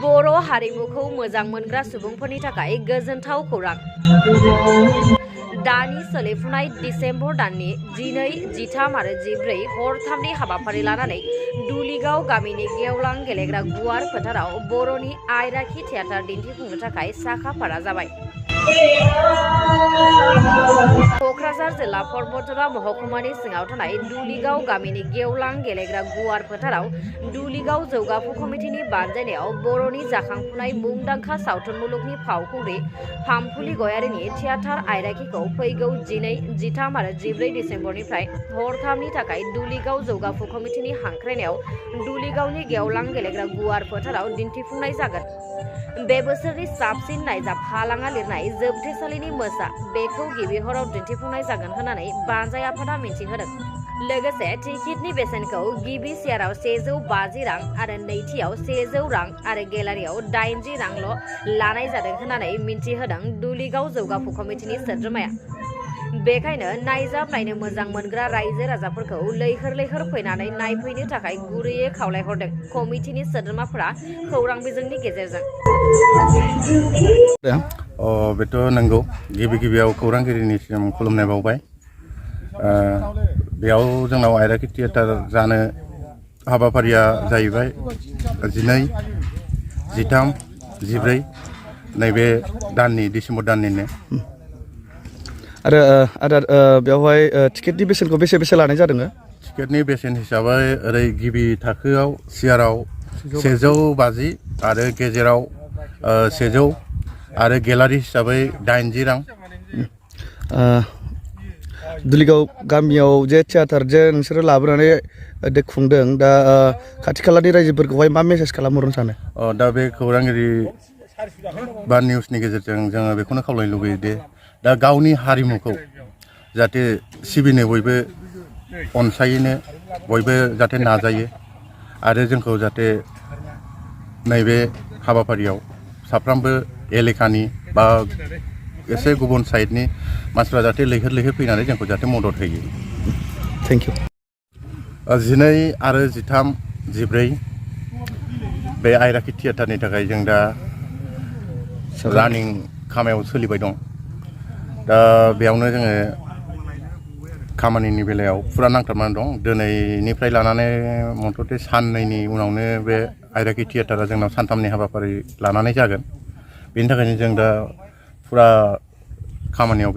बर' हारिमुखौ मोजां मोनग्रा सुबुंफोरनि थाखाय गोजोनथाव खौरां। दानि सोलिफुनाय डिसेम्बर दाननि 12, 13 आरो 14 हरथामनि हाबाफारि लानानै दुलिगाव गामिनि गेवलां गेलेग्रा गुवार फोथाराव बर'नि आयराखि थियेटार दिन्थिफुंनो थाखाय साखाफारा जाबाय। क'क्राझार जिल्ला परबतजरा महकुमानि सिङाव थानाय दुलिगाव गामिनि गेवलां गेलेग्रा गुवार फोथाराव दुलिगाव जौगाफु कमिटिनि बानजायनायाव बर'नि जाखांफुनाय मुंदांखा सावथुन मुलुगनि फावखुंग्रि फामफुलि गयारिनि थियेटार आयराखिखौ फैगौ 12, 13 आरो 14 डिसेम्बरनिफ्राय हरथामनि थाखाय दुलिगाव जौगाफु कमिटिनि हांख्रायनायाव दुलिगावनि गेवलां गेलेग्रा गुवार फोथाराव दिन्थिफुंनाय जागोन। बे बोसोरनि साबसिन नायजाब हालाङा लिरनाय जोबथेसालिनि मोसा बेखौ गिबि हराव दिन्थिफुंनाय जागोन होननानै बानजाय आफादा मिथिहोदों। लोगोसे टिकेटनि बेसेनखौ गिबि सियाराव 150 रां आरो नैथियाव 100 रां आरो गेलारियाव 80 रांल' लानाय जादों होननानै मिथिहोदों दुलिगाव जौगाफु कमिटिनि सोद्रोमाया। बेखायनो नायजाब नायनो मोजां मोनग्रा रायजो राजाफोरखौ लैहोर लैहोर फैनानै नायफैनो थाखाय गुरैयै खावलायहरदों कमिटिनि सोद्रोमाफोरा खौरां बिजोंनि गेजेरजों। बेथ' नंगौ। गिबियाव खौरांगिरिनिसिम खुलुमनाय बावबाय। बेयाव जोंनाव आयराखि थियेटार जानो हाबाफारिया जाहैबाय 12, 13, 14 नैबे दाननि डिसेम्बर दाननिनो। आरो बेवहाय टिकेटनि बेसेनखौ बेसे लानाय जादों? टिकेटनि बेसेन हिसाबै ओरै गिबि थाखोआव सियाराव 150 आरो गेजेराव 100 आरो गेलारि हिसाबै 80 रां। दुलिगाव गामियाव जे थियेटार जे नोंसोरो लाबोनानै खुंदों, दा खाथि खालानि रायजोफोरखौहाय मा मेसेज खालामहरनो सानो? दा बे खौरांगिरि बा निउसनि गेजेरजों जोङो बेखौनो खावलायनो लुगैयो दे दा गावनि हारिमुखौ जाहाथे सिबिनो बयबो अनसायनो बयबो जाहाथे नाजायो आरो जोंखौ जाहाथे नैबे हाबाफारियाव साफ्रोमबो एलेकानि बा एसे गुबुन साइडनि मानसिफ्रा जाहाथे लैहोर लैहोर फैनानै जोंखौ जाहाथे मदद होयो। Thank you. 12 आरो 13, 14 बे आयराखि थियेटारनि थाखाय जों दा रानिं खामायाव सोलिबाय दं। दा बेयावनो जोङो खामानिनि बेलायाव फुरा नांथाबनानै दं। दिनैनिफ्राय लानानै मथथे साननैनि उनावनो बे आयराखि थियेटारा जोंनाव सानथामनि हाबाफारि लानानै जागोन। बेनि थाखायनो जों दा फुरा खामानियाव